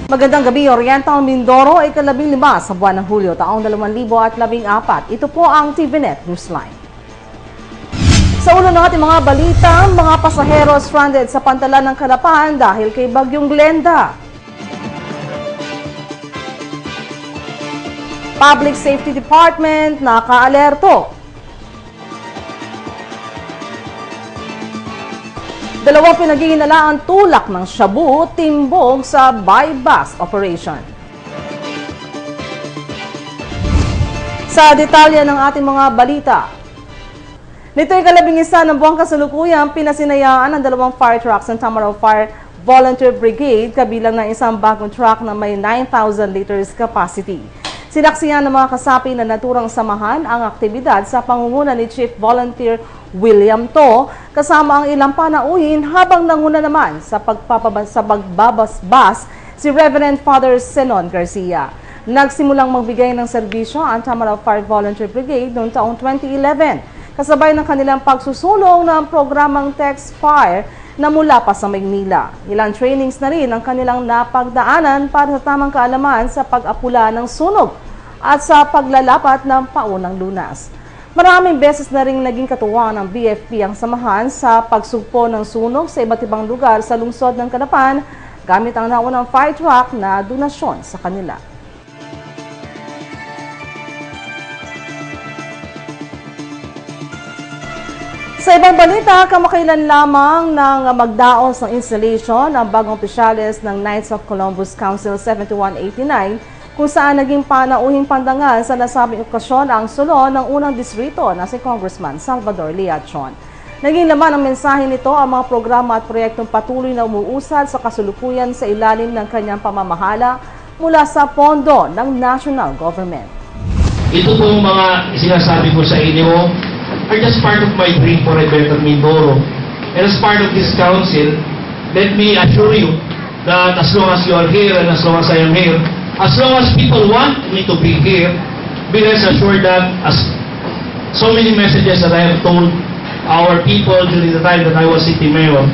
Magandang gabi, Oriental Mindoro, ika-15 sa buwan ng Hulyo, taong 2014. Ito po ang TVNet Newsline. Sa ulo ng ating mga balita, mga pasahero stranded sa pantalan ng Calapan dahil kay Bagyong Glenda. Public Safety Department naka-alerto. Dalawang pinaghihinalaang tulak ng shabu, timbog sa buy-bust operation. Sa detalye ng ating mga balita, nito'y ika-11 ng buwang kasalukuyan, pinasinayaan ang dalawang fire trucks ng Tamaraw Fire Volunteer Brigade kabilang ng isang bagong truck na may 9,000 liters capacity. Sinaksihan ng mga kasapi na naturang samahan ang aktibidad sa pangunguna ni Chief Volunteer William To, kasama ang ilang panauhin habang nanguna naman sa pagbabasbas si Reverend Father Zenon Garcia. Nagsimulang magbigay ng serbisyo ang Tamaraw Fire Volunteer Brigade noong taong 2011, kasabay ng kanilang pagsusulong ng programang Text Fire na mula pa sa Maynila. Ilang trainings na rin ang kanilang napagdaanan para sa tamang kaalaman sa pag-apula ng sunog at sa paglalapat ng paunang lunas. Maraming beses na rin naging katuwang ng BFP ang samahan sa pagsugpo ng sunog sa iba't ibang lugar sa lungsod ng Calapan gamit ang naunang fire truck na donasyon sa kanila. Sa ibang balita, kamakailan lamang ng magdaos ng installation ang bagong opisyales ng Knights of Columbus Council 7189 kung saan naging panauhing pandangal sa nasabing okasyon ang sulo ng unang distrito na si Congressman Salvador Liachon. Naging laman ng mensahe nito ang mga programa at proyektong patuloy na umuusad sa kasulukuyan sa ilalim ng kanyang pamamahala mula sa pondo ng national government. Ito pong mga sinasabi ko sa inyo are just part of my dream for a better Mindoro. And as part of this council, let me assure you that as long as you are here and as long as I am here, as long as people want me to be here, be rest assured that as so many messages that I have told our people during the time that I was city mayor,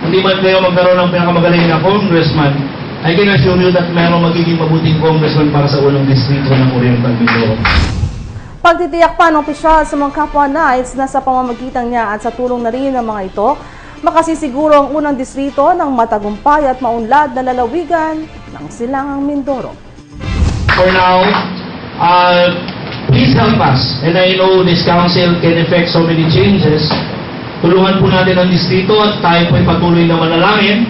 hindi man kayo magkaroon ng pinakamagaling na congressman, I can assure you that mayroong magiging mabuting congressman para sa unang distrito ng Oriental Mindoro. Pagtitiyak pa ng opisyal sa mga kapwa Knights na sa pamamagitan niya at sa tulong na rin ng mga ito, makasisiguro ang unang distrito ng matagumpay at maunlad na lalawigan ng Silangang Mindoro. For now, please help us. And I know this council can effect so many changes. Tulungan po natin ang distrito at tayo po'y patuloy na manalangin.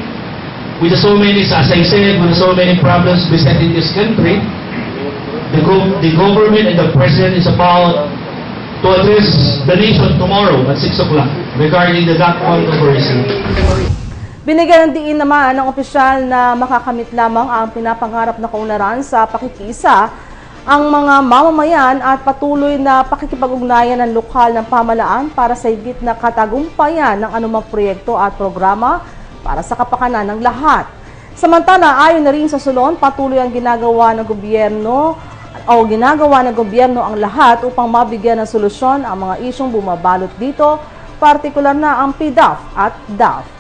With so many, as I said, with so many problems besetting this country, the government and the president is about to address the nation tomorrow at 6 o'clock regarding the DAC controversy. Binigyan ng diin naman ng opisyal na makakamit lamang ang pinapangarap na kaunlaran sa pakikiisa ang mga mamamayan at patuloy na pakikipag-ugnayan ng lokal ng pamahalaan para sa higit na katagumpayan ng anumang proyekto at programa para sa kapakanan ng lahat. Samantala, ayon na rin sa sulon, patuloy ang ginagawa ng gobyerno ang lahat upang mabigyan ng solusyon ang mga isyong bumabalot dito, partikular na ang PDAF at DAF.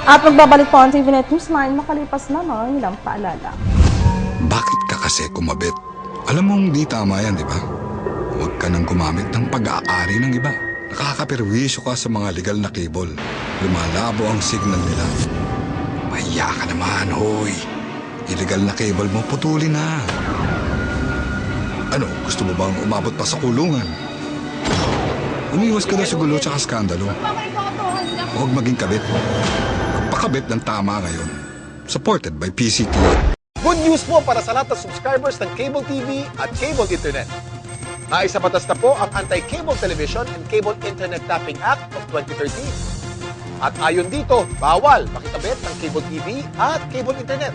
At magbabalik po ang TVNet Newsline makalipas na mga ilang paalala. Bakit ka kasi kumabit? Alam mong di tama yan, di ba? Huwag ka nang gumamit ng pag-aari ng iba. Nakakaperwisyo ka sa mga legal na cable. Lumalabo ang signal nila. Mahiya ka naman, hoy. Illegal na cable mo, putulin na. Ano, gusto mo bang umabot pa sa kulungan? Umiwas ka na sa gulo tsaka skandalo. Huwag maging kabit. Magpakabit ng tama ngayon. Supported by PCTO. Good news po para sa lahat ng subscribers ng Cable TV at Cable Internet. Naisabatas na po ang Anti-Cable Television and Cable Internet Tapping Act of 2013. At ayon dito, bawal makikabit ng Cable TV at Cable Internet.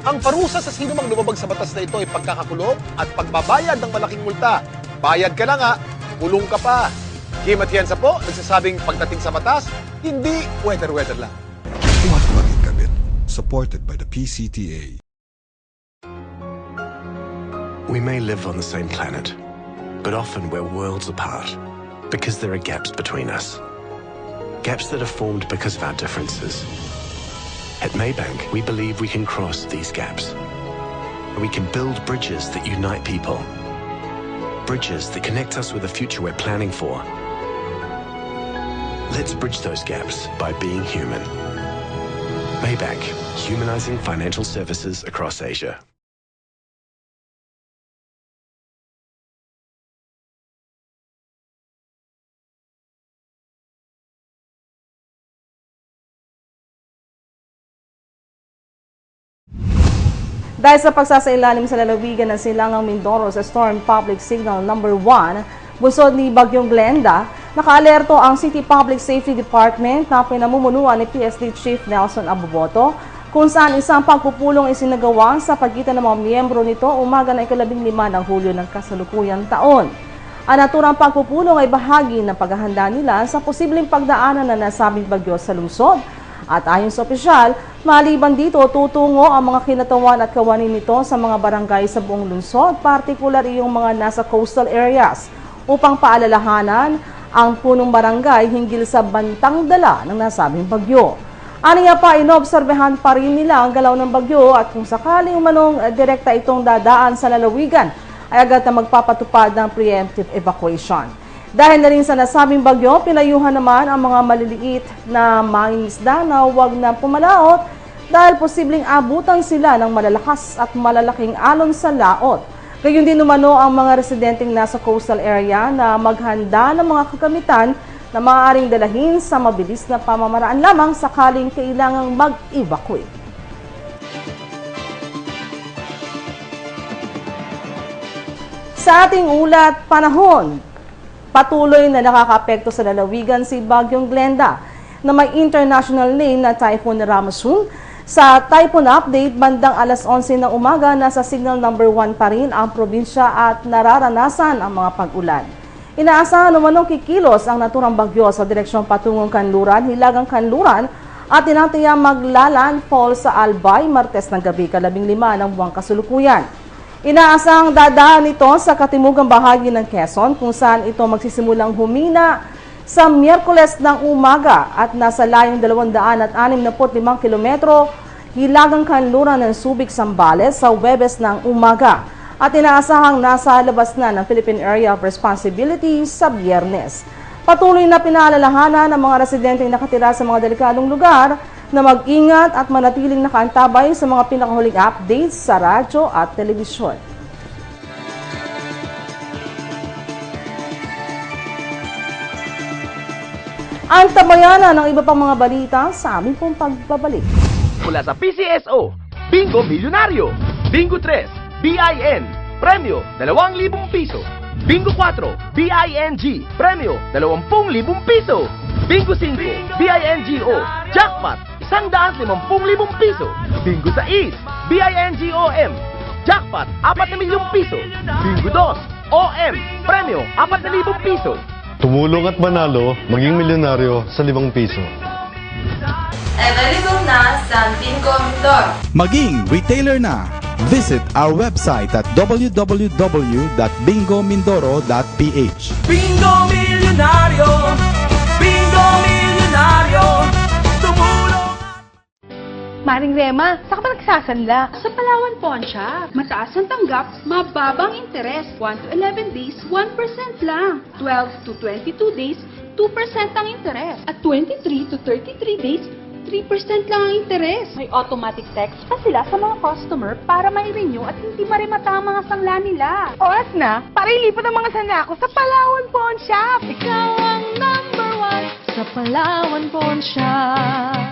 Ang parusa sa sino mang lumabag sa batas na ito ay pagkakakulong at pagbabayad ng malaking multa. Bayad ka na nga, kulong ka pa. Kim Atienza po, nagsasabing pagdating sa batas, hindi weather-weather lang. Huwag maging kabit. Supported by the PCTA. We may live on the same planet, but often we're worlds apart because there are gaps between us. Gaps that are formed because of our differences. At Maybank, we believe we can cross these gaps. We can build bridges that unite people. Bridges that connect us with the future we're planning for. Let's bridge those gaps by being human. Maybank, humanizing financial services across Asia. Dahil sa pagsasailalim sa lalawigan ng Silangang Mindoro sa Storm Public Signal number 1, bunsod ni Bagyong Glenda, nakaalerto ang City Public Safety Department na pinamumunuan ni PSD Chief Nelson Abuboto, kung saan isang pagpupulong isinagawa sa pagitan ng mga miyembro nito umaga ng 15 ng Hulyo ng kasalukuyang taon. Ang naturang pagpupulong ay bahagi ng paghahanda nila sa posibleng pagdaanan ng nasabing bagyo sa lungsod. At ayon sa opisyal, maliban dito, tutungo ang mga kinatawan at kawanin nito sa mga barangay sa buong lungsod, partikular yung mga nasa coastal areas, upang paalalahanan ang punong barangay hinggil sa bantang dala ng nasabing bagyo. Aniya pa, inobserbahan pa rin nila ang galaw ng bagyo at kung sakaling umanong direkta itong dadaan sa lalawigan, ay agad na magpapatupad ng preemptive evacuation. Dahil na rin sa nasabing bagyo, pinayuhan naman ang mga maliliit na mangingisda na huwag na pumalaot dahil posibleng abutan sila ng malalakas at malalaking alon sa laot. Gayon din umano ang mga residenteng nasa coastal area na maghanda ng mga kagamitan na maaaring dalahin sa mabilis na pamamaraan lamang sakaling kailangang mag-evacuate. Sa ating ulat, panahon. Patuloy na nakakaapekto sa lalawigan si Bagyong Glenda na may international name na Typhoon Ramasun. Sa typhoon update, bandang alas 11 ng umaga, nasa signal number 1 pa rin ang probinsya at nararanasan ang mga pag-ulan. Inaasahan umanong kikilos ang naturang bagyo sa direksyong patungong Kanluran, Hilagang Kanluran at tinatayang maglalandfall sa Albay, Martes ng gabi, 15 ng buwang kasulukuyan. Inaasahang dadaan ito sa katimugang bahagi ng Quezon kung saan ito magsisimulang humina sa Miyerkules ng umaga at nasa layong 265 kilometro hilagang kanluran ng Subic, Zambales sa Huwebes ng umaga at inaasahang nasa labas na ng Philippine Area of Responsibility sa Biyernes. Patuloy na pinaalalahanan ng mga residenteng nakatira sa mga delikadong lugar na mag-ingat at manatiling nakaantabay sa mga pinakahuling updates sa radyo at telebisyon. Ang tabayanan ng iba pang mga balita sa aming pong pagbabalik. Mula sa PCSO, Bingo Milyonaryo, Bingo 3, BIN, premyo 2,000 piso. Bingo 4, BING, premyo 20,000 piso. Bingo 5, BINGO, jackpot 150,000 piso. Bingo 6, BINGOM, jackpot 4,000,000 piso. Bingo 2, OM, premyo 4,000 piso. Tumulong at manalo, maging milyonaryo sa 5 piso. Available na sa Bingo Mindoro. Maging retailer na. Visit our website at www.bingomindoro.ph. Bingo Milyonaryo, Bingo Milyonaryo, tumulong. Maring Rema, saan ka ba nagsasanla? Sa Palawan Pawn Shop. Mataas ang tanggap, mababang interes. 1 to 11 days, 1% lang. 12 to 22 days, 2% ang interes. At 23 to 33 days, 3% lang ang interes. May automatic text pa sila sa mga customer para mai-renew at hindi marimata ang mga sangla nila. Oras na, para ilipat ang mga sangla ko sa Palawan Pawn Shop. Ikaw ang number 1 sa Palawan Pawn Shop.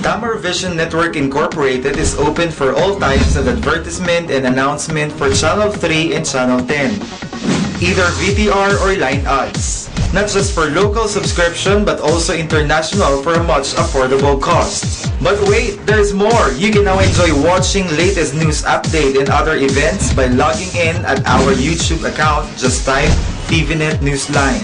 Tamar Vision Network Incorporated is open for all types of advertisement and announcement for Channel 3 and Channel 10. Either VTR or line ads. Not just for local subscription but also international for a much affordable cost. But wait, there's more! You can now enjoy watching latest news update and other events by logging in at our YouTube account. Just type TVNet Newsline.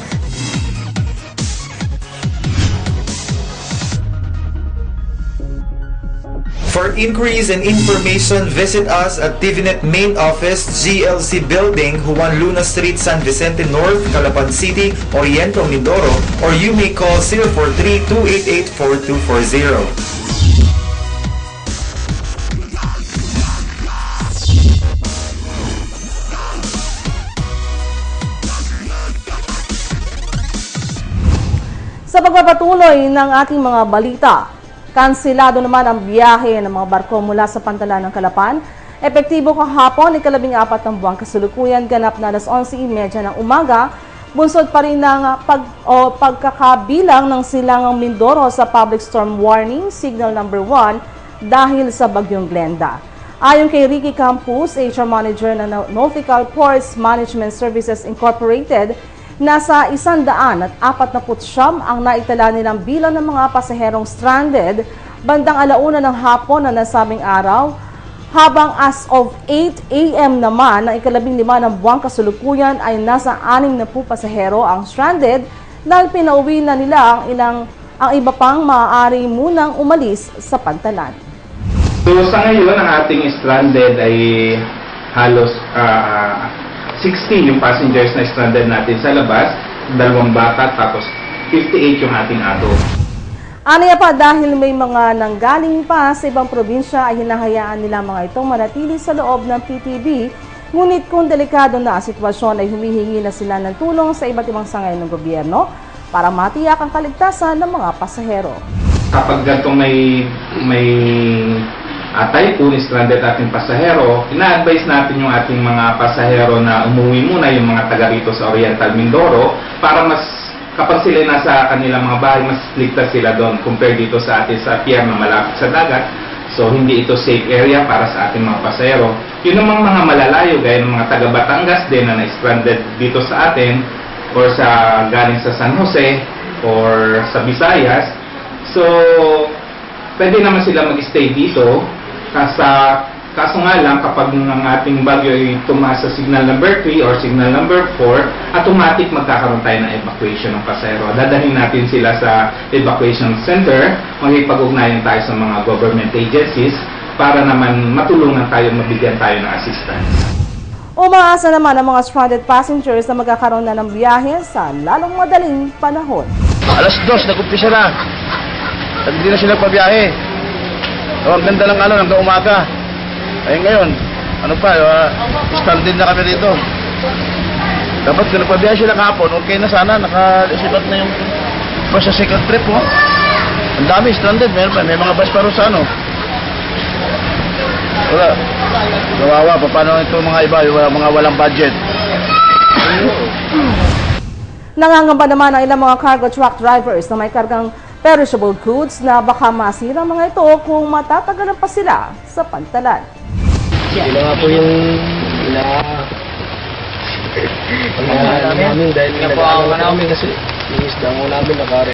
For inquiries and information, visit us at TVNet Main Office, GLC Building, Juan Luna Street, San Vicente North, Calapan City, Oriental, Mindoro, or you may call 043-288-4240. Sa pagpapatuloy ng ating mga balita, kanselado naman ang biyahe ng mga barko mula sa pantalan ng Calapan. Epektibo kahapon, ika-14 ng buwang kasulukuyan, ganap na alas 11:30 ng umaga. Bunsod pa rin ng pagkakabilang ng silangang Mindoro sa Public Storm Warning, Signal Number 1, dahil sa Bagyong Glenda. Ayon kay Ricky Campos, HR Manager ng Nautical Ports Management Services Incorporated, nasa 149 ang naitala nilang bilang ng mga pasaherong stranded bandang 1:00 ng hapon na nasabing araw, habang as of 8 a.m. naman ng ika-15 ng buwang kasulukuyan ay nasa 60 pasahero ang stranded dahil pinauwi na nila ang iba pang maaari munang umalis sa pantalan. So sa ngayon, ang ating stranded ay halos 60 yung passengers na stranded natin sa labas, 2 bata, tapos 58 yung ating adult. Aniya pa, dahil may mga nanggaling pa sa ibang probinsya ay hinahayaan nila mga itong manatili sa loob ng PTB, ngunit kung delikado na ang sitwasyon ay humihingi na sila ng tulong sa iba't ibang sangay ng gobyerno para matiyak ang kaligtasan ng mga pasahero. Kapag gantong may typhoon, stranded ating pasahero, ina-advise natin yung ating mga pasahero na umuwi muna, yung mga taga rito sa Oriental Mindoro, para mas kapag sila nasa kanilang mga bahay, mas ligtas sila doon compare dito sa atin sa pier na malapit sa dagat. So hindi ito safe area para sa ating mga pasahero. Yun namang mga malalayo, gaya ng mga taga Batangas din na na-stranded dito sa atin, or sa galing sa San Jose or sa Visayas. So pwede naman sila mag-stay dito. Kaso nga lang, kapag ang ating bagyo ay tumaas sa signal number 3 or signal number 4, automatic magkakaroon tayo ng evacuation ng pasahero. Dadalhin natin sila sa evacuation center, magipag-ugnayan tayo sa mga government agencies para naman matulungan tayo, mabigyan tayo ng assistance. Umaasa naman ang mga stranded passengers na magkakaroon na ng biyahe sa lalong madaling panahon. Alas 2, nag-umpisa na. At hindi na sila pabiyahe. Ang ganda ng hanggang umaga. Ay ngayon, stranded na kami dito. Dapat kung nagpabiyahe sila kahapon, okay na sana, nakasikot na yung bus sa second trip, oh. Ang dami, stranded, may mga bus pa rin sa Wala. Kawawa, paano ito mga iba, mga walang budget. Nangangamba naman ang ilang mga cargo truck drivers na may kargang perishable goods na baka masira mga ito kung matatagalan pa sila sa pantalan. Sila nga po yung namin dahil nag-aaral namin kasi yung isda mo namin nakari.